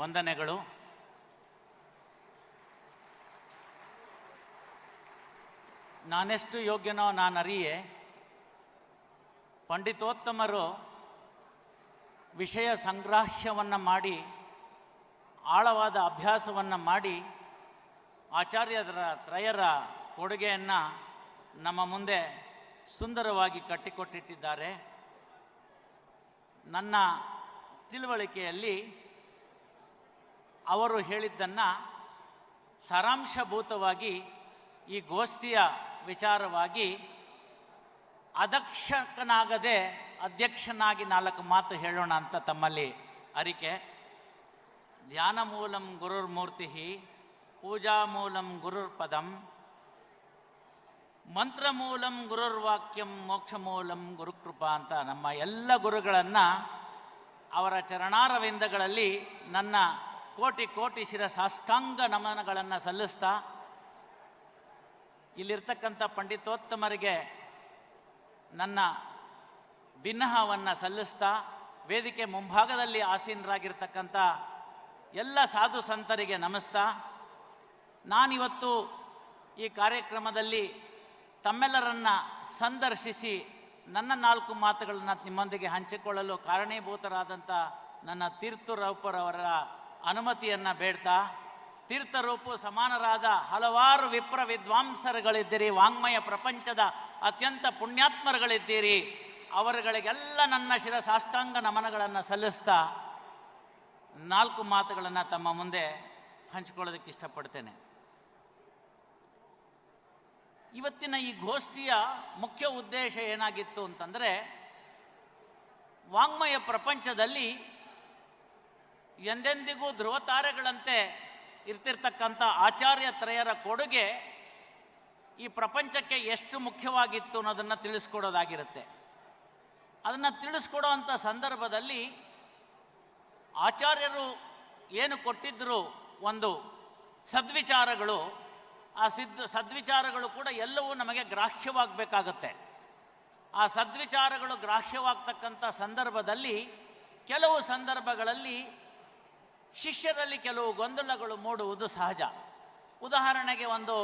ವಂದನೆಗಳು. ನಾನೆಷ್ಟು ಯೋಗ್ಯನೋ ನಾನರಿಯೆ. ಪಂಡಿತೋತ್ತಮರು ವಿಷಯ ಸಂಗ್ರಾಹ್ಯವನ್ನು ಮಾಡಿ, ಆಳವಾದ ಅಭ್ಯಾಸವನ್ನು ಮಾಡಿ, ಆಚಾರ್ಯರ ತ್ರಯರ ಕೊಡುಗೆಯನ್ನು ನಮ್ಮ ಮುಂದೆ ಸುಂದರವಾಗಿ ಕಟ್ಟಿಕೊಟ್ಟಿಟ್ಟಿದ್ದಾರೆ. ನನ್ನ ತಿಳುವಳಿಕೆಯಲ್ಲಿ ಅವರು ಹೇಳಿದ್ದನ್ನು ಸಾರಾಂಶಭೂತವಾಗಿ ಈ ಗೋಷ್ಠಿಯ ವಿಚಾರವಾಗಿ ಅಧ್ಯಕ್ಷನಾಗದೆ ಅಧ್ಯಕ್ಷನಾಗಿ 4 ಮಾತು ಹೇಳೋಣ ಅಂತ ತಮ್ಮಲ್ಲಿ ಅರಿಕೆ. ಧ್ಯಾನ ಮೂಲಂ ಗುರುರ್ಮೂರ್ತಿ, ಪೂಜಾ ಮೂಲಂ ಗುರುರ್ಪದಂ, ಮಂತ್ರ ಮೂಲಂ ಗುರುರ್ವಾಕ್ಯಂ, ಮೋಕ್ಷ ಮೂಲಂ ಗುರುಕೃಪಾ ಅಂತ ನಮ್ಮ ಎಲ್ಲ ಗುರುಗಳನ್ನು ಅವರ ಚರಣಾರವಿಂದಗಳಲ್ಲಿ ನನ್ನ ಕೋಟಿ ಕೋಟಿ ಶಿರಸಾಷ್ಟಾಂಗ ನಮನಗಳನ್ನು ಸಲ್ಲಿಸ್ತಾ, ಇಲ್ಲಿರ್ತಕ್ಕಂಥ ಪಂಡಿತೋತ್ತಮರಿಗೆ ನನ್ನ ಬಿನ್ನಹವನ್ನು ಸಲ್ಲಿಸ್ತಾ, ವೇದಿಕೆ ಮುಂಭಾಗದಲ್ಲಿ ಆಸೀನರಾಗಿರ್ತಕ್ಕಂಥ ಎಲ್ಲ ಸಾಧು ಸಂತರಿಗೆ ನಮಿಸ್ತಾ, ನಾನಿವತ್ತು ಈ ಕಾರ್ಯಕ್ರಮದಲ್ಲಿ ತಮ್ಮೆಲ್ಲರನ್ನ ಸಂದರ್ಶಿಸಿ ನನ್ನ 4 ಮಾತುಗಳನ್ನು ನಿಮ್ಮೊಂದಿಗೆ ಹಂಚಿಕೊಳ್ಳಲು ಕಾರಣೀಭೂತರಾದಂಥ ನನ್ನ ತೀರ್ಥರೂಪರವರ ಅನುಮತಿಯನ್ನು ಬೇಡ್ತಾ, ತೀರ್ಥರೂಪು ಸಮಾನರಾದ ಹಲವಾರು ವಿಪ್ರ ವಿದ್ವಾಂಸರುಗಳಿದ್ದೀರಿ, ವಾಂಗ್ಮಯ ಪ್ರಪಂಚದ ಅತ್ಯಂತ ಪುಣ್ಯಾತ್ಮರುಗಳಿದ್ದೀರಿ. ಅವರುಗಳಿಗೆಲ್ಲ ನನ್ನ ಶಿರಸಾಷ್ಟಾಂಗ ನಮನಗಳನ್ನು ಸಲ್ಲಿಸ್ತಾ 4 ಮಾತುಗಳನ್ನು ತಮ್ಮ ಮುಂದೆ ಹಂಚಿಕೊಳ್ಳೋದಕ್ಕೆ ಇಷ್ಟಪಡ್ತೇನೆ. ಇವತ್ತಿನ ಈ ಗೋಷ್ಠಿಯ ಮುಖ್ಯ ಉದ್ದೇಶ ಏನಾಗಿತ್ತು ಅಂತಂದರೆ, ವಾಂಗ್ಮಯ ಪ್ರಪಂಚದಲ್ಲಿ ಎಂದೆಂದಿಗೂ ಧ್ರುವತಾರೆಗಳಂತೆ ಇರ್ತಿರ್ತಕ್ಕಂಥ ಆಚಾರ್ಯ ತ್ರಯರ ಕೊಡುಗೆ ಈ ಪ್ರಪಂಚಕ್ಕೆ ಎಷ್ಟು ಮುಖ್ಯವಾಗಿತ್ತು ಅನ್ನೋದನ್ನು ತಿಳಿಸ್ಕೊಡೋದಾಗಿರುತ್ತೆ. ಅದನ್ನು ತಿಳಿಸ್ಕೊಡೋವಂಥ ಸಂದರ್ಭದಲ್ಲಿ ಆಚಾರ್ಯರು ಏನು ಕೊಟ್ಟಿದ್ದರು, ಒಂದು ಸದ್ವಿಚಾರಗಳು, ಆ ಸದ್ವಿಚಾರಗಳು ಕೂಡ ಎಲ್ಲವೂ ನಮಗೆ ಗ್ರಾಹ್ಯವಾಗಬೇಕಾಗತ್ತೆ. ಆ ಸದ್ವಿಚಾರಗಳು ಗ್ರಾಹ್ಯವಾಗ್ತಕ್ಕಂಥ ಸಂದರ್ಭದಲ್ಲಿ ಕೆಲವು ಸಂದರ್ಭಗಳಲ್ಲಿ ಶಿಷ್ಯರಲ್ಲಿ ಕೆಲವು ಗೊಂದಲಗಳು ಮೂಡುವುದು ಸಹಜ. ಉದಾಹರಣೆಗೆ ಒಂದು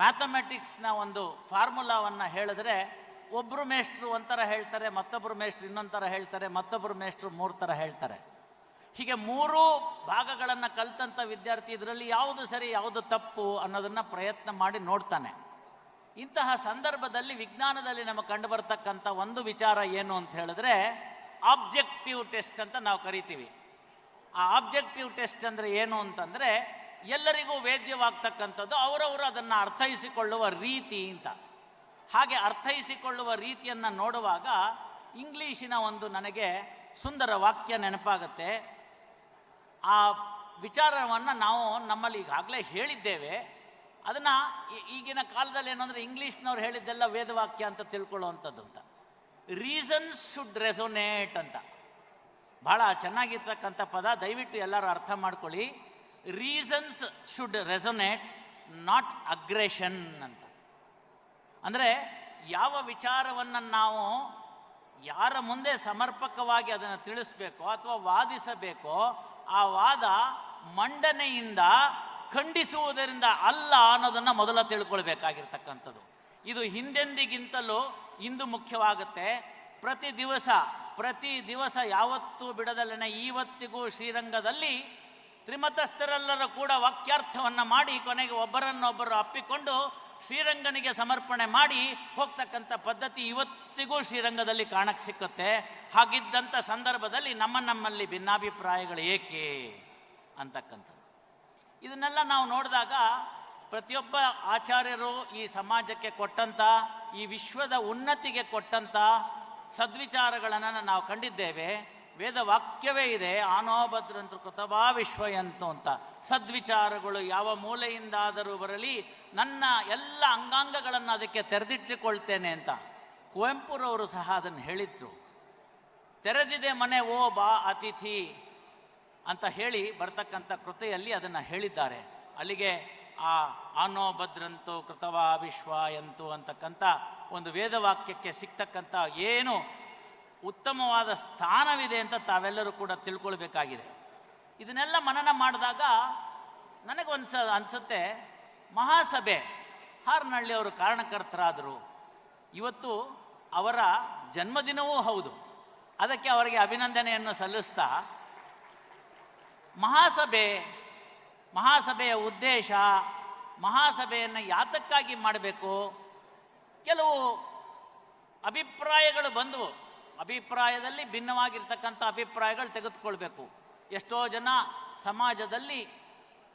ಮ್ಯಾಥಮೆಟಿಕ್ಸ್ನ ಒಂದು ಫಾರ್ಮುಲಾವನ್ನು ಹೇಳಿದ್ರೆ, ಒಬ್ಬರು ಮೇಷ್ಟ್ರು ಒಂಥರ ಹೇಳ್ತಾರೆ, ಮತ್ತೊಬ್ಬರು ಮೇಷ್ಟ್ರು ಇನ್ನೊಂದು ಥರ ಹೇಳ್ತಾರೆ, ಮತ್ತೊಬ್ಬರು ಮೇಷ್ಟ್ರು 3 ಥರ ಹೇಳ್ತಾರೆ. ಹೀಗೆ 3 ಭಾಗಗಳನ್ನು ಕಲಿತಂಥ ವಿದ್ಯಾರ್ಥಿ ಇದರಲ್ಲಿ ಯಾವುದು ಸರಿ ಯಾವುದು ತಪ್ಪು ಅನ್ನೋದನ್ನು ಪ್ರಯತ್ನ ಮಾಡಿ ನೋಡ್ತಾನೆ. ಇಂತಹ ಸಂದರ್ಭದಲ್ಲಿ ವಿಜ್ಞಾನದಲ್ಲಿ ನಮಗೆ ಕಂಡು ಬರ್ತಕ್ಕಂಥ ಒಂದು ವಿಚಾರ ಏನು ಅಂತ ಹೇಳಿದ್ರೆ, ಆಬ್ಜೆಕ್ಟಿವ್ ಟೆಸ್ಟ್ ಅಂತ ನಾವು ಕರಿತೀವಿ. ಆ ಆಬ್ಜೆಕ್ಟಿವ್ ಟೆಸ್ಟ್ ಅಂದರೆ ಏನು ಅಂತಂದರೆ, ಎಲ್ಲರಿಗೂ ವೇದ್ಯವಾಗ್ತಕ್ಕಂಥದ್ದು, ಅವರವರು ಅದನ್ನು ಅರ್ಥೈಸಿಕೊಳ್ಳುವ ರೀತಿ ಅಂತ. ಹಾಗೆ ಅರ್ಥೈಸಿಕೊಳ್ಳುವ ರೀತಿಯನ್ನು ನೋಡುವಾಗ ಇಂಗ್ಲೀಷಿನ ಒಂದು ನನಗೆ ಸುಂದರ ವಾಕ್ಯ ನೆನಪಾಗುತ್ತೆ. ಆ ವಿಚಾರವನ್ನು ನಾವು ನಮ್ಮಲ್ಲಿ ಈಗಾಗಲೇ ಹೇಳಿದ್ದೇವೆ. ಅದನ್ನು ಈಗಿನ ಕಾಲದಲ್ಲಿ ಏನಂದರೆ ಇಂಗ್ಲೀಷ್ನವ್ರು ಹೇಳಿದ್ದೆಲ್ಲ ವೇದವಾಕ್ಯ ಅಂತ ತಿಳ್ಕೊಳ್ಳುವಂಥದ್ದು ಅಂತ. ರೀಸನ್ಸ್ ಶುಡ್ ರೆಸೊನೇಟ್ ಅಂತ ಭಾಳ ಚೆನ್ನಾಗಿರ್ತಕ್ಕಂಥ ಪದ, ದಯವಿಟ್ಟು ಎಲ್ಲರೂ ಅರ್ಥ ಮಾಡ್ಕೊಳ್ಳಿ. Reasons should resonate, not aggression ಅಂತ. ಅಂದರೆ ಯಾವ ವಿಚಾರವನ್ನು ನಾವು ಯಾರ ಮುಂದೆ ಸಮರ್ಪಕವಾಗಿ ಅದನ್ನು ತಿಳಿಸ್ಬೇಕೋ ಅಥವಾ ವಾದಿಸಬೇಕೋ, ಆ ವಾದ ಮಂಡನೆಯಿಂದ, ಖಂಡಿಸುವುದರಿಂದ ಅಲ್ಲ ಅನ್ನೋದನ್ನು ಮೊದಲ ತಿಳ್ಕೊಳ್ಬೇಕಾಗಿರ್ತಕ್ಕಂಥದ್ದು. ಇದು ಹಿಂದೆಂದಿಗಿಂತಲೂ ಇಂದು ಮುಖ್ಯವಾಗುತ್ತೆ. ಪ್ರತಿ ದಿವಸ ಯಾವತ್ತೂ ಬಿಡದಲ್ಲೇ ಇವತ್ತಿಗೂ ಶ್ರೀರಂಗದಲ್ಲಿ ತ್ರಿಮತಸ್ಥರೆಲ್ಲರೂ ಕೂಡ ವಾಕ್ಯಾರ್ಥವನ್ನು ಮಾಡಿ ಕೊನೆಗೆ ಒಬ್ಬರನ್ನೊಬ್ಬರು ಅಪ್ಪಿಕೊಂಡು ಶ್ರೀರಂಗನಿಗೆ ಸಮರ್ಪಣೆ ಮಾಡಿ ಹೋಗ್ತಕ್ಕಂಥ ಪದ್ಧತಿ ಇವತ್ತಿಗೂ ಶ್ರೀರಂಗದಲ್ಲಿ ಕಾಣಕ್ಕೆ ಸಿಕ್ಕುತ್ತೆ. ಹಾಗಿದ್ದಂಥ ಸಂದರ್ಭದಲ್ಲಿ ನಮ್ಮಲ್ಲಿ ಭಿನ್ನಾಭಿಪ್ರಾಯಗಳು ಏಕೆ ಅಂತಕ್ಕಂಥದ್ದು. ಇದನ್ನೆಲ್ಲ ನಾವು ನೋಡಿದಾಗ ಪ್ರತಿಯೊಬ್ಬ ಆಚಾರ್ಯರು ಈ ಸಮಾಜಕ್ಕೆ ಕೊಟ್ಟಂಥ, ಈ ವಿಶ್ವದ ಉನ್ನತಿಗೆ ಕೊಟ್ಟಂಥ ಸದ್ವಿಚಾರಗಳನ್ನು ನಾವು ಕಂಡಿದ್ದೇವೆ. ವೇದವಾಕ್ಯವೇ ಇದೆ, ಆನೋಭದ್ರಂತು ಕೃತವಾ ವಿಶ್ವಯಂತು ಅಂತ. ಸದ್ವಿಚಾರಗಳು ಯಾವ ಮೂಲೆಯಿಂದಾದರೂ ಬರಲಿ, ನನ್ನ ಎಲ್ಲ ಅಂಗಾಂಗಗಳನ್ನು ಅದಕ್ಕೆ ತೆರೆದಿಟ್ಟುಕೊಳ್ತೇನೆ ಅಂತ ಕುವೆಂಪುರವರು ಸಹ ಅದನ್ನು ಹೇಳಿದ್ರು. ತೆರೆದಿದೆ ಮನೆ ಓ ಬಾ ಅತಿಥಿ ಅಂತ ಹೇಳಿ ಬರ್ತಕ್ಕಂಥ ಕೃತಿಯಲ್ಲಿ ಅದನ್ನು ಹೇಳಿದ್ದಾರೆ. ಅಲ್ಲಿಗೆ ಆ ಆನೋಭದ್ರಂತು ಕೃತವಾ ವಿಶ್ವಯಂತು ಅಂತಕ್ಕಂಥ ಒಂದು ವೇದವಾಕ್ಯಕ್ಕೆ ಸಿಗ್ತಕ್ಕಂಥ ಏನು ಉತ್ತಮವಾದ ಸ್ಥಾನವಿದೆ ಅಂತ ತಾವೆಲ್ಲರೂ ಕೂಡ ತಿಳ್ಕೊಳ್ಬೇಕಾಗಿದೆ. ಇದನ್ನೆಲ್ಲ ಮನನ ಮಾಡಿದಾಗ ನನಗೊಂದು ಅನಿಸುತ್ತೆ, ಮಹಾಸಭೆ ಹಾರನಹಳ್ಳಿಯವರು ಕಾರಣಕರ್ತರಾದರು. ಇವತ್ತು ಅವರ ಜನ್ಮದಿನವೂ ಹೌದು. ಅದಕ್ಕೆ ಅವರಿಗೆ ಅಭಿನಂದನೆಯನ್ನು ಸಲ್ಲಿಸ್ತಾ, ಮಹಾಸಭೆಯ ಉದ್ದೇಶ, ಮಹಾಸಭೆಯನ್ನು ಯಾತಕ್ಕಾಗಿ ಮಾಡಬೇಕು, ಕೆಲವು ಅಭಿಪ್ರಾಯಗಳು ಬಂದವು. ಅಭಿಪ್ರಾಯದಲ್ಲಿ ಭಿನ್ನವಾಗಿರ್ತಕ್ಕಂಥ ಅಭಿಪ್ರಾಯಗಳು ತೆಗೆದುಕೊಳ್ಬೇಕು. ಎಷ್ಟೋ ಜನ ಸಮಾಜದಲ್ಲಿ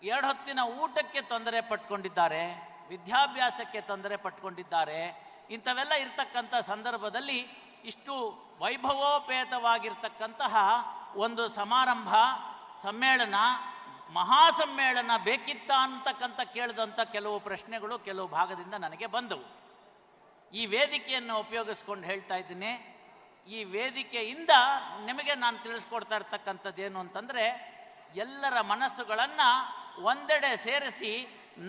2 ಹೊತ್ತಿನ ಊಟಕ್ಕೆ ತೊಂದರೆ ಪಟ್ಕೊಂಡಿದ್ದಾರೆ, ವಿದ್ಯಾಭ್ಯಾಸಕ್ಕೆ ತೊಂದರೆ ಪಟ್ಕೊಂಡಿದ್ದಾರೆ. ಇಂಥವೆಲ್ಲ ಇರ್ತಕ್ಕಂಥ ಸಂದರ್ಭದಲ್ಲಿ ಇಷ್ಟು ವೈಭವೋಪೇತವಾಗಿರ್ತಕ್ಕಂತಹ ಒಂದು ಸಮಾರಂಭ, ಸಮ್ಮೇಳನ, ಮಹಾಸಮ್ಮೇಳನ ಬೇಕಿತ್ತ ಅಂತಕ್ಕಂಥ ಕೇಳಿದಂಥ ಕೆಲವು ಪ್ರಶ್ನೆಗಳು ಕೆಲವು ಭಾಗದಿಂದ ನನಗೆ ಬಂದವು. ಈ ವೇದಿಕೆಯನ್ನು ಉಪಯೋಗಿಸ್ಕೊಂಡು ಹೇಳ್ತಾ ಇದ್ದೀನಿ. ಈ ವೇದಿಕೆಯಿಂದ ನಿಮಗೆ ನಾನು ತಿಳಿಸ್ಕೊಡ್ತಾ ಇರ್ತಕ್ಕಂಥದ್ದೇನು ಅಂತಂದರೆ, ಎಲ್ಲರ ಮನಸ್ಸುಗಳನ್ನು ಒಂದೆಡೆ ಸೇರಿಸಿ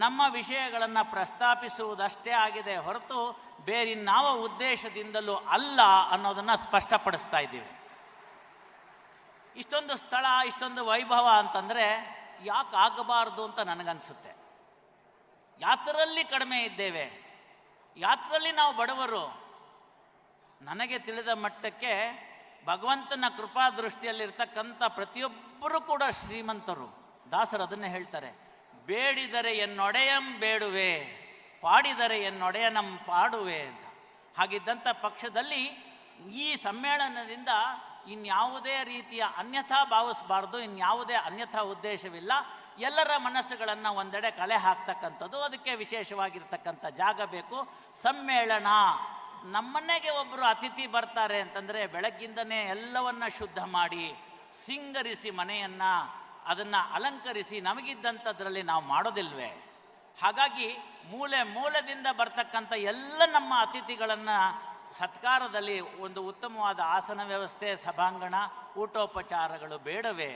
ನಮ್ಮ ವಿಷಯಗಳನ್ನು ಪ್ರಸ್ತಾಪಿಸುವುದಷ್ಟೇ ಆಗಿದೆ ಹೊರತು ಬೇರಿನ್ನಾವ ಉದ್ದೇಶದಿಂದಲೂ ಅಲ್ಲ ಅನ್ನೋದನ್ನು ಸ್ಪಷ್ಟಪಡಿಸ್ತಾ ಇದ್ದೀವಿ. ಇಷ್ಟೊಂದು ಸ್ಥಳ, ಇಷ್ಟೊಂದು ವೈಭವ ಅಂತಂದರೆ ಯಾಕೆ ಆಗಬಾರ್ದು ಅಂತ ನನಗನ್ಸುತ್ತೆ. ಯಾತ್ರಲ್ಲಿ ಕಡಿಮೆ ಇದ್ದೇವೆ, ಯಾತ್ರಲ್ಲಿ ನಾವು ಬಡವರು. ನನಗೆ ತಿಳಿದ ಮಟ್ಟಕ್ಕೆ ಭಗವಂತನ ಕೃಪಾ ದೃಷ್ಟಿಯಲ್ಲಿರ್ತಕ್ಕಂಥ ಪ್ರತಿಯೊಬ್ಬರೂ ಕೂಡ ಶ್ರೀಮಂತರು. ದಾಸರು ಅದನ್ನೇ ಹೇಳ್ತಾರೆ, ಬೇಡಿದರೆ ಎನ್ನೊಡೆಯಂ ಬೇಡುವೆ, ಪಾಡಿದರೆ ಎನ್ನೊಡೆಯನಂ ಪಾಡುವೆ ಅಂತ. ಹಾಗಿದ್ದಂಥ ಪಕ್ಷದಲ್ಲಿ ಈ ಸಮ್ಮೇಳನದಿಂದ ಇನ್ಯಾವುದೇ ರೀತಿಯ ಅನ್ಯಥಾ ಭಾವಿಸಬಾರ್ದು, ಇನ್ಯಾವುದೇ ಅನ್ಯಥಾ ಉದ್ದೇಶವಿಲ್ಲ. ಎಲ್ಲರ ಮನಸ್ಸುಗಳನ್ನು ಒಂದೆಡೆ ಕಲೆ ಹಾಕ್ತಕ್ಕಂಥದ್ದು, ಅದಕ್ಕೆ ವಿಶೇಷವಾಗಿರ್ತಕ್ಕಂಥ ಜಾಗ ಬೇಕು. ಸಮ್ಮೇಳನ, ನಮ್ಮನೆಗೆ ಒಬ್ಬರು ಅತಿಥಿ ಬರ್ತಾರೆ ಅಂತಂದರೆ ಬೆಳಗ್ಗಿಂದನೇ ಎಲ್ಲವನ್ನ ಶುದ್ಧ ಮಾಡಿ ಸಿಂಗರಿಸಿ ಮನೆಯನ್ನು ಅದನ್ನು ಅಲಂಕರಿಸಿ ನಮಗಿದ್ದಂಥದ್ರಲ್ಲಿ ನಾವು ಮಾಡೋದಿಲ್ವೇ? ಹಾಗಾಗಿ ಮೂಲೆದಿಂದ ಬರ್ತಕ್ಕಂಥ ಎಲ್ಲ ನಮ್ಮ ಅತಿಥಿಗಳನ್ನು ಸತ್ಕಾರದಲ್ಲಿ ಒಂದು ಉತ್ತಮವಾದ ಆಸನ ವ್ಯವಸ್ಥೆ, ಸಭಾಂಗಣ, ಊಟೋಪಚಾರಗಳು ಬೇಡವೇ?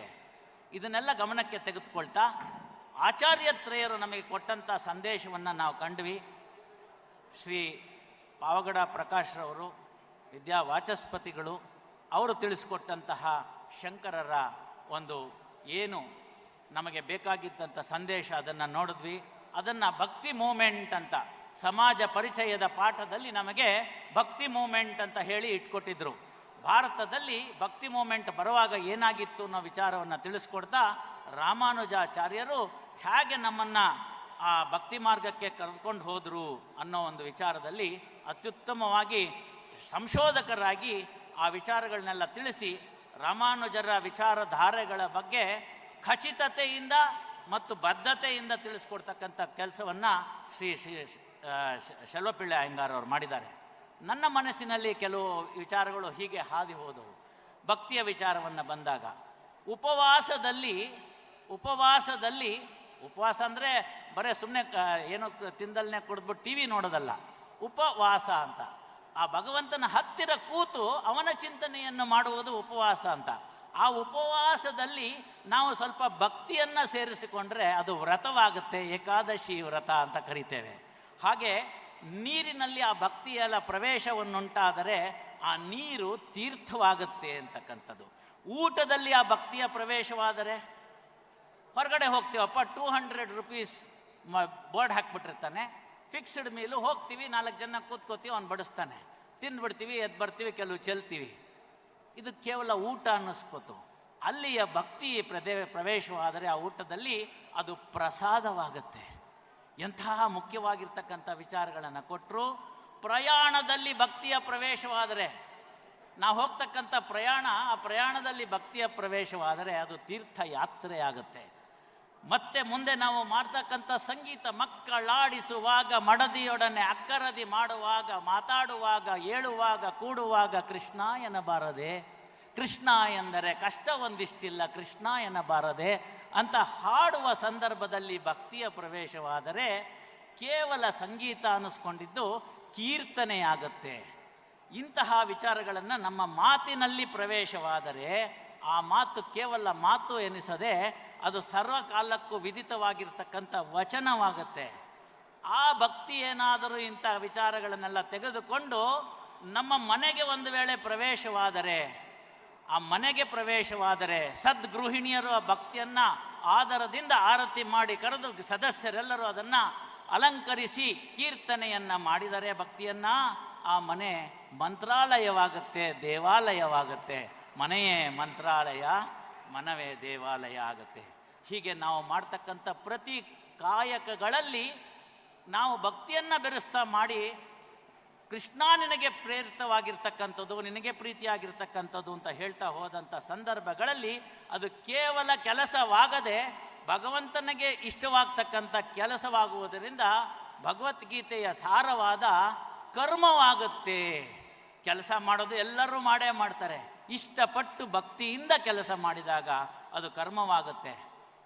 ಇದನ್ನೆಲ್ಲ ಗಮನಕ್ಕೆ ತೆಗೆದುಕೊಳ್ತಾ ಆಚಾರ್ಯತ್ರಯರು ನಮಗೆ ಕೊಟ್ಟಂಥ ಸಂದೇಶವನ್ನು ನಾವು ಕಂಡ್ವಿ. ಶ್ರೀ ಪಾವಗಡ ಪ್ರಕಾಶ್ರವರು, ವಿದ್ಯಾವಾಚಸ್ಪತಿಗಳು, ಅವರು ತಿಳಿಸಿಕೊಟ್ಟಂತಹ ಶಂಕರರ ಒಂದು ಏನು ನಮಗೆ ಬೇಕಾಗಿದ್ದಂಥ ಸಂದೇಶ ಅದನ್ನು ನೋಡಿದ್ವಿ. ಅದನ್ನು ಭಕ್ತಿ ಮೂಮೆಂಟ್ ಅಂತ ಸಮಾಜ ಪರಿಚಯದ ಪಾಠದಲ್ಲಿ ನಮಗೆ ಭಕ್ತಿ ಮೂಮೆಂಟ್ ಅಂತ ಹೇಳಿ ಇಟ್ಕೊಟ್ಟಿದ್ರು. ಭಾರತದಲ್ಲಿ ಭಕ್ತಿ ಮೂಮೆಂಟ್ ಬರುವಾಗ ಏನಾಗಿತ್ತು ಅನ್ನೋ ವಿಚಾರವನ್ನು ತಿಳಿಸ್ಕೊಡ್ತಾ ರಾಮಾನುಜಾಚಾರ್ಯರು ಹೇಗೆ ನಮ್ಮನ್ನು ಆ ಭಕ್ತಿ ಮಾರ್ಗಕ್ಕೆ ಕರೆದುಕೊಂಡು ಹೋದರು ಅನ್ನೋ ಒಂದು ವಿಚಾರದಲ್ಲಿ ಅತ್ಯುತ್ತಮವಾಗಿ ಸಂಶೋಧಕರಾಗಿ ಆ ವಿಚಾರಗಳನ್ನೆಲ್ಲ ತಿಳಿಸಿ ರಾಮಾನುಜರ ವಿಚಾರಧಾರೆಗಳ ಬಗ್ಗೆ ಖಚಿತತೆಯಿಂದ ಮತ್ತು ಬದ್ಧತೆಯಿಂದ ತಿಳಿಸ್ಕೊಡ್ತಕ್ಕಂಥ ಕೆಲಸವನ್ನು ಶ್ರೀ ಶೆಲ್ವಪಿಳ್ಳೆ ಅಯ್ಯಂಗಾರ್ ಅವರು ಮಾಡಿದ್ದಾರೆ. ನನ್ನ ಮನಸ್ಸಿನಲ್ಲಿ ಕೆಲವು ವಿಚಾರಗಳು ಹೀಗೆ ಹಾದಿ ಹೋದವು. ಭಕ್ತಿಯ ವಿಚಾರವನ್ನು ಬಂದಾಗ ಉಪವಾಸ ಅಂದರೆ ಬರೀ ಸುಮ್ಮನೆ ಏನೋ ತಿಂದಲ್ನೇ ಕುಡಿದ್ಬಿಟ್ಟು ಟಿ ವಿ ನೋಡೋದಲ್ಲ. ಉಪವಾಸ ಅಂತ ಆ ಭಗವಂತನ ಹತ್ತಿರ ಕೂತು ಅವನ ಚಿಂತನೆಯನ್ನು ಮಾಡುವುದು ಉಪವಾಸ ಅಂತ. ಆ ಉಪವಾಸದಲ್ಲಿ ನಾವು ಸ್ವಲ್ಪ ಭಕ್ತಿಯನ್ನು ಸೇರಿಸಿಕೊಂಡ್ರೆ ಅದು ವ್ರತವಾಗುತ್ತೆ, ಏಕಾದಶಿ ವ್ರತ ಅಂತ ಕರಿತೇವೆ. ಹಾಗೆ ನೀರಿನಲ್ಲಿ ಆ ಭಕ್ತಿಯೆಲ್ಲ ಪ್ರವೇಶವನ್ನುಂಟಾದರೆ ಆ ನೀರು ತೀರ್ಥವಾಗುತ್ತೆ ಅಂತಕ್ಕಂಥದ್ದು. ಊಟದಲ್ಲಿ ಆ ಭಕ್ತಿಯ ಪ್ರವೇಶವಾದರೆ, ಹೊರಗಡೆ ಹೋಗ್ತೀವಪ್ಪ, 200 ರೂಪೀಸ್ ಬೋರ್ಡ್ ಹಾಕ್ಬಿಟ್ಟಿರ್ತಾನೆ, ಫಿಕ್ಸ್ಡ್ ಮೀಲು, ಹೋಗ್ತೀವಿ 4 ಜನ ಕೂತ್ಕೋತೀವಿ, ಅವ್ನು ಬಡಿಸ್ತಾನೆ, ತಿಂದ್ಬಿಡ್ತೀವಿ, ಎದ್ದು ಬರ್ತೀವಿ, ಕೆಲವು ಚೆಲ್ತೀವಿ. ಇದು ಕೇವಲ ಊಟ ಅನ್ನಿಸ್ಕೋತು. ಅಲ್ಲಿಯ ಭಕ್ತಿ ಪ್ರವೇಶವಾದರೆ ಆ ಊಟದಲ್ಲಿ ಅದು ಪ್ರಸಾದವಾಗುತ್ತೆ. ಎಂತಹ ಮುಖ್ಯವಾಗಿರ್ತಕ್ಕಂಥ ವಿಚಾರಗಳನ್ನು ಕೊಟ್ಟರು. ಪ್ರಯಾಣದಲ್ಲಿ ಭಕ್ತಿಯ ಪ್ರವೇಶವಾದರೆ, ನಾವು ಹೋಗ್ತಕ್ಕಂಥ ಪ್ರಯಾಣ, ಆ ಪ್ರಯಾಣದಲ್ಲಿ ಭಕ್ತಿಯ ಪ್ರವೇಶವಾದರೆ ಅದು ತೀರ್ಥಯಾತ್ರೆ ಆಗುತ್ತೆ. ಮತ್ತೆ ಮುಂದೆ ನಾವು ಮಾಡ್ತಕ್ಕಂಥ ಸಂಗೀತ, ಮಕ್ಕಳಾಡಿಸುವಾಗ, ಮಡದಿಯೊಡನೆ ಅಕ್ಕರದಿ ಮಾಡುವಾಗ, ಮಾತಾಡುವಾಗ, ಏಳುವಾಗ, ಕೂಡುವಾಗ ಕೃಷ್ಣ ಎನ್ನಬಾರದೆ, ಕೃಷ್ಣ ಎಂದರೆ ಕಷ್ಟ ಒಂದಿಷ್ಟಿಲ್ಲ, ಕೃಷ್ಣ ಎನ್ನಬಾರದೆ ಅಂತ ಹಾಡುವ ಸಂದರ್ಭದಲ್ಲಿ ಭಕ್ತಿಯ ಪ್ರವೇಶವಾದರೆ ಕೇವಲ ಸಂಗೀತ ಅನ್ನಿಸ್ಕೊಂಡಿದ್ದು ಕೀರ್ತನೆಯಾಗುತ್ತೆ. ಇಂತಹ ವಿಚಾರಗಳನ್ನು ನಮ್ಮ ಮಾತಿನಲ್ಲಿ ಪ್ರವೇಶವಾದರೆ ಆ ಮಾತು ಕೇವಲ ಮಾತು ಎನಿಸದೆ ಅದು ಸರ್ವಕಾಲಕ್ಕೂ ವಿದಿತವಾಗಿರ್ತಕ್ಕಂಥ ವಚನವಾಗುತ್ತೆ. ಆ ಭಕ್ತಿ ಏನಾದರೂ ಇಂಥ ವಿಚಾರಗಳನ್ನೆಲ್ಲ ತೆಗೆದುಕೊಂಡು ನಮ್ಮ ಮನೆಗೆ ಒಂದು ವೇಳೆ ಪ್ರವೇಶವಾದರೆ ಆ ಮನೆಗೆ ಪ್ರವೇಶವಾದರೆ ಸದ್ಗೃಹಿಣಿಯರು ಆ ಭಕ್ತಿಯನ್ನ ಆದರದಿಂದ ಆರತಿ ಮಾಡಿ ಕರೆದು ಸದಸ್ಯರೆಲ್ಲರೂ ಅದನ್ನು ಅಲಂಕರಿಸಿ ಕೀರ್ತನೆಯನ್ನ ಮಾಡಿದರೆ ಭಕ್ತಿಯನ್ನ, ಆ ಮನೆ ಮಂತ್ರಾಲಯವಾಗುತ್ತೆ, ದೇವಾಲಯವಾಗುತ್ತೆ. ಮನೆಯೇ ಮಂತ್ರಾಲಯ, ಮನವೇ ದೇವಾಲಯ ಆಗುತ್ತೆ. ಹೀಗೆ ನಾವು ಮಾಡ್ತಕ್ಕಂಥ ಪ್ರತಿ ಕಾಯಕಗಳಲ್ಲಿ ನಾವು ಭಕ್ತಿಯನ್ನು ಬೆರೆಸ್ತಾ ಮಾಡಿ, ಕೃಷ್ಣ ನಿನಗೆ ಪ್ರೇರಿತವಾಗಿರ್ತಕ್ಕಂಥದ್ದು, ನಿನಗೆ ಪ್ರೀತಿಯಾಗಿರ್ತಕ್ಕಂಥದ್ದು ಅಂತ ಹೇಳ್ತಾ ಹೋದಂಥ ಸಂದರ್ಭಗಳಲ್ಲಿ ಅದು ಕೇವಲ ಕೆಲಸವಾಗದೆ ಭಗವಂತನಿಗೆ ಇಷ್ಟವಾಗ್ತಕ್ಕಂಥ ಕೆಲಸವಾಗುವುದರಿಂದ ಭಗವದ್ಗೀತೆಯ ಸಾರವಾದ ಕರ್ಮವಾಗುತ್ತೆ. ಕೆಲಸ ಮಾಡೋದು ಎಲ್ಲರೂ ಮಾಡೇ ಮಾಡ್ತಾರೆ, ಇಷ್ಟಪಟ್ಟು ಭಕ್ತಿಯಿಂದ ಕೆಲಸ ಮಾಡಿದಾಗ ಅದು ಕರ್ಮವಾಗುತ್ತೆ.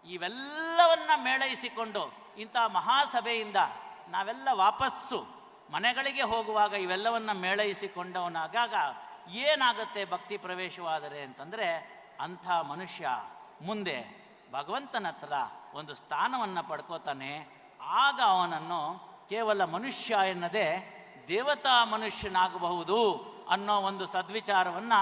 ಇವೆಲ್ಲವನ್ನ ಮೇಳೈಸಿಕೊಂಡು ಇಂಥ ಮಹಾಸಭೆಯಿಂದ ನಾವೆಲ್ಲ ವಾಪಸ್ಸು ಮನೆಗಳಿಗೆ ಹೋಗುವಾಗ ಇವೆಲ್ಲವನ್ನ ಮೇಳೈಸಿಕೊಂಡವನಾಗಾಗ ಏನಾಗುತ್ತೆ ಭಕ್ತಿ ಪ್ರವೇಶವಾದರೆ ಅಂತಂದರೆ, ಅಂಥ ಮನುಷ್ಯ ಮುಂದೆ ಭಗವಂತನ ಹತ್ರ ಒಂದು ಸ್ಥಾನವನ್ನು ಪಡ್ಕೋತಾನೆ. ಆಗ ಅವನನ್ನು ಕೇವಲ ಮನುಷ್ಯ ಎನ್ನದೇ ದೇವತಾ ಮನುಷ್ಯನಾಗಬಹುದು ಅನ್ನೋ ಒಂದು ಸದ್ವಿಚಾರವನ್ನು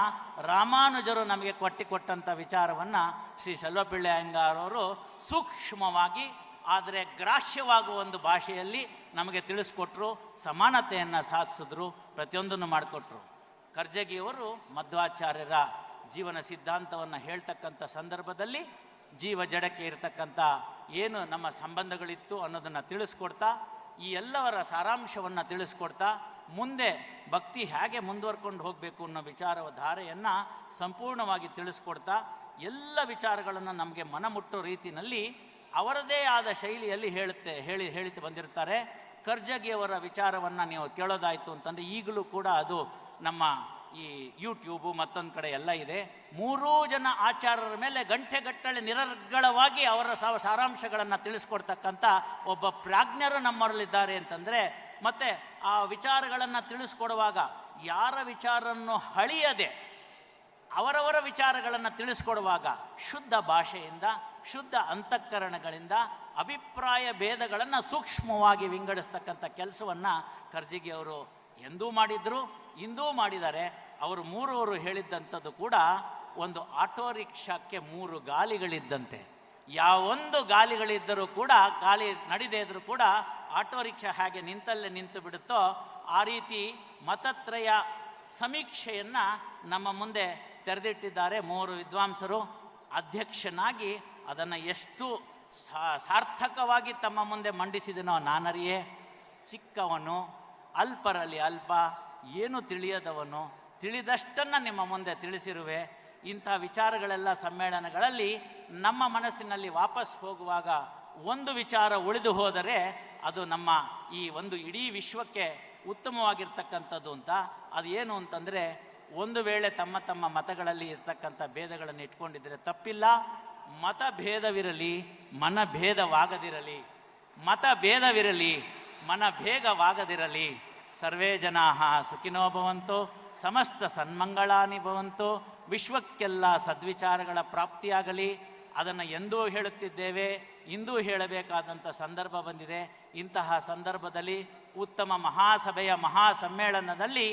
ರಾಮಾನುಜರು ನಮಗೆ ಕೊಟ್ಟಂಥ ವಿಚಾರವನ್ನು ಶ್ರೀ ಸೆಲ್ವಪಿಳ್ಳೆ ಅಯ್ಯಂಗಾರವರು ಸೂಕ್ಷ್ಮವಾಗಿ ಆದರೆ ಗ್ರಾಹ್ಯವಾಗುವ ಒಂದು ಭಾಷೆಯಲ್ಲಿ ನಮಗೆ ತಿಳಿಸ್ಕೊಟ್ರು. ಸಮಾನತೆಯನ್ನು ಸಾಧಿಸಿದ್ರು, ಪ್ರತಿಯೊಂದನ್ನು ಮಾಡಿಕೊಟ್ರು. ಕರ್ಜಗಿಯವರು ಮಧ್ವಾಚಾರ್ಯರ ಜೀವನ ಸಿದ್ಧಾಂತವನ್ನು ಹೇಳ್ತಕ್ಕಂಥ ಸಂದರ್ಭದಲ್ಲಿ ಜೀವ ಜಡಕ್ಕೆ ಇರತಕ್ಕಂಥ ಏನು ನಮ್ಮ ಸಂಬಂಧಗಳಿತ್ತು ಅನ್ನೋದನ್ನು ತಿಳಿಸ್ಕೊಡ್ತಾ, ಈ ಎಲ್ಲವರ ಸಾರಾಂಶವನ್ನು ತಿಳಿಸ್ಕೊಡ್ತಾ, ಮುಂದೆ ಭಕ್ತಿ ಹೇಗೆ ಮುಂದುವರ್ಕೊಂಡು ಹೋಗಬೇಕು ಅನ್ನೋ ವಿಚಾರಧಾರೆಯನ್ನು ಸಂಪೂರ್ಣವಾಗಿ ತಿಳಿಸ್ಕೊಡ್ತಾ, ಎಲ್ಲ ವಿಚಾರಗಳನ್ನು ನಮಗೆ ಮನಮುಟ್ಟೋ ರೀತಿಯಲ್ಲಿ ಅವರದೇ ಆದ ಶೈಲಿಯಲ್ಲಿ ಹೇಳಿ ಬಂದಿರ್ತಾರೆ. ಕರ್ಜಗಿಯವರ ವಿಚಾರವನ್ನು ನೀವು ಕೇಳೋದಾಯಿತು ಅಂತಂದರೆ ಈಗಲೂ ಕೂಡ ಅದು ನಮ್ಮ ಈ ಯೂಟ್ಯೂಬು ಮತ್ತೊಂದು ಕಡೆ ಎಲ್ಲ ಇದೆ. 3 ಜನ ಆಚಾರ್ಯರ ಮೇಲೆ ಗಂಟೆಗಟ್ಟಲೆ ನಿರರ್ಗಳವಾಗಿ ಅವರ ಸಾರಾಂಶಗಳನ್ನು ತಿಳಿಸ್ಕೊಡ್ತಕ್ಕಂಥ ಒಬ್ಬ ಪ್ರಾಜ್ಞರು ನಮ್ಮರಲ್ಲಿದ್ದಾರೆ ಅಂತಂದರೆ, ಮತ್ತು ಆ ವಿಚಾರಗಳನ್ನು ತಿಳಿಸ್ಕೊಡುವಾಗ ಯಾರ ವಿಚಾರವನ್ನು ಹಳಿಯದೆ ಅವರವರ ವಿಚಾರಗಳನ್ನು ತಿಳಿಸ್ಕೊಡುವಾಗ ಶುದ್ಧ ಭಾಷೆಯಿಂದ, ಶುದ್ಧ ಅಂತಃಕರಣಗಳಿಂದ ಅಭಿಪ್ರಾಯ ಭೇದಗಳನ್ನು ಸೂಕ್ಷ್ಮವಾಗಿ ವಿಂಗಡಿಸ್ತಕ್ಕಂಥ ಕೆಲಸವನ್ನು ಕರ್ಜಗಿಯವರು ಎಂದೂ ಮಾಡಿದ್ರು, ಇಂದೂ ಮಾಡಿದ್ದಾರೆ. ಅವರು 3 ಹೇಳಿದ್ದಂಥದ್ದು ಕೂಡ ಒಂದು ಆಟೋ ರಿಕ್ಷಾಕ್ಕೆ 3 ಗಾಲಿಗಳಿದ್ದಂತೆ. ಯಾವೊಂದು ಗಾಲಿಗಳಿದ್ದರೂ ಕೂಡ, ಗಾಲಿ ನಡಿದೇ ಇದ್ರೂ ಕೂಡ ಆಟೋ ರಿಕ್ಷಾ ಹಾಗೆ ನಿಂತಲ್ಲೇ ನಿಂತು ಬಿಡುತ್ತೋ ಆ ರೀತಿ ಮತತ್ರಯ ಸಮೀಕ್ಷೆಯನ್ನು ನಮ್ಮ ಮುಂದೆ ತೆರೆದಿಟ್ಟಿದ್ದಾರೆ 3 ವಿದ್ವಾಂಸರು. ಅಧ್ಯಕ್ಷನಾಗಿ ಅದನ್ನು ಎಷ್ಟು ಸಾರ್ಥಕವಾಗಿ ತಮ್ಮ ಮುಂದೆ ಮಂಡಿಸಿದನೋ ನಾನರಿಯೇ. ಚಿಕ್ಕವನು, ಅಲ್ಪರಲ್ಲಿ ಅಲ್ಪ, ಏನು ತಿಳಿಯದವನು, ತಿಳಿದಷ್ಟನ್ನು ನಿಮ್ಮ ಮುಂದೆ ತಿಳಿಸಿರುವೆ. ಇಂಥ ವಿಚಾರಗಳೆಲ್ಲ ಸಮ್ಮೇಳನಗಳಲ್ಲಿ ನಮ್ಮ ಮನಸ್ಸಿನಲ್ಲಿ ವಾಪಸ್ ಹೋಗುವಾಗ ಒಂದು ವಿಚಾರ ಉಳಿದು ಹೋದರೆ ಅದು ನಮ್ಮ ಈ ಒಂದು ಇಡೀ ವಿಶ್ವಕ್ಕೆ ಉತ್ತಮವಾಗಿರ್ತಕ್ಕಂಥದ್ದು ಅಂತ. ಅದು ಏನು ಅಂತಂದರೆ, ಒಂದು ವೇಳೆ ತಮ್ಮ ತಮ್ಮ ಮತಗಳಲ್ಲಿ ಇರ್ತಕ್ಕಂಥ ಭೇದಗಳನ್ನು ಇಟ್ಕೊಂಡಿದ್ರೆ ತಪ್ಪಿಲ್ಲ. ಮತಭೇದವಿರಲಿ, ಮನಭೇದವಾಗದಿರಲಿ. ಮತಭೇದವಿರಲಿ, ಮನಭೇದವಾಗದಿರಲಿ. ಸರ್ವೇ ಜನಾಃ ಸುಖಿನೋ ಭವಂತು, ಸಮಸ್ತ ಸನ್ಮಂಗಳಾನಿ ಭವಂತು. ವಿಶ್ವಕ್ಕೆಲ್ಲ ಸದ್ವಿಚಾರಗಳ ಪ್ರಾಪ್ತಿಯಾಗಲಿ. ಅದನ್ನು ಎಂದೂ ಹೇಳುತ್ತಿದ್ದೇವೆ, ಇಂದೂ ಹೇಳಬೇಕಾದಂಥ ಸಂದರ್ಭ ಬಂದಿದೆ. ಇಂತಹ ಸಂದರ್ಭದಲ್ಲಿ ಉತ್ತಮ ಮಹಾಸಭೆಯ ಮಹಾಸಮ್ಮೇಳನದಲ್ಲಿ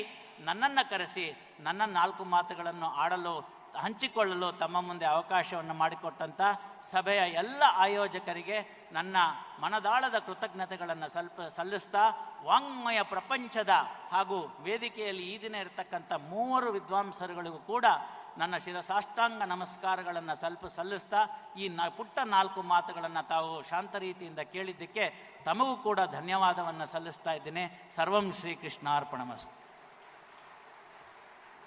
ನನ್ನನ್ನು ಕರೆಸಿ ನನ್ನ 4 ಮಾತುಗಳನ್ನು ಆಡಲು, ಹಂಚಿಕೊಳ್ಳಲು ತಮ್ಮ ಮುಂದೆ ಅವಕಾಶವನ್ನು ಮಾಡಿಕೊಟ್ಟಂಥ ಸಭೆಯ ಎಲ್ಲ ಆಯೋಜಕರಿಗೆ ನನ್ನ ಮನದಾಳದ ಕೃತಜ್ಞತೆಗಳನ್ನು ಸಲ್ಲಿಸ್ತಾ, ವಾಂಗ್ಮಯ ಪ್ರಪಂಚದ ಹಾಗೂ ವೇದಿಕೆಯಲ್ಲಿ ಈ ದಿನ ಇರತಕ್ಕಂಥ 3 ವಿದ್ವಾಂಸರುಗಳಿಗೂ ಕೂಡ ನನ್ನ ಶಿರಸಾಷ್ಟಾಂಗ ನಮಸ್ಕಾರಗಳನ್ನು ಸಲ್ಲಿಸ್ತಾ, ಈ ಪುಟ್ಟ 4 ಮಾತುಗಳನ್ನು ತಾವು ಶಾಂತ ರೀತಿಯಿಂದ ಕೇಳಿದ್ದಕ್ಕೆ ತಮಗೂ ಕೂಡ ಧನ್ಯವಾದವನ್ನು ಸಲ್ಲಿಸ್ತಾ ಇದ್ದೇನೆ. ಸರ್ವಂ ಶ್ರೀಕೃಷ್ಣಾರ್ಪಣಮಸ್ತು.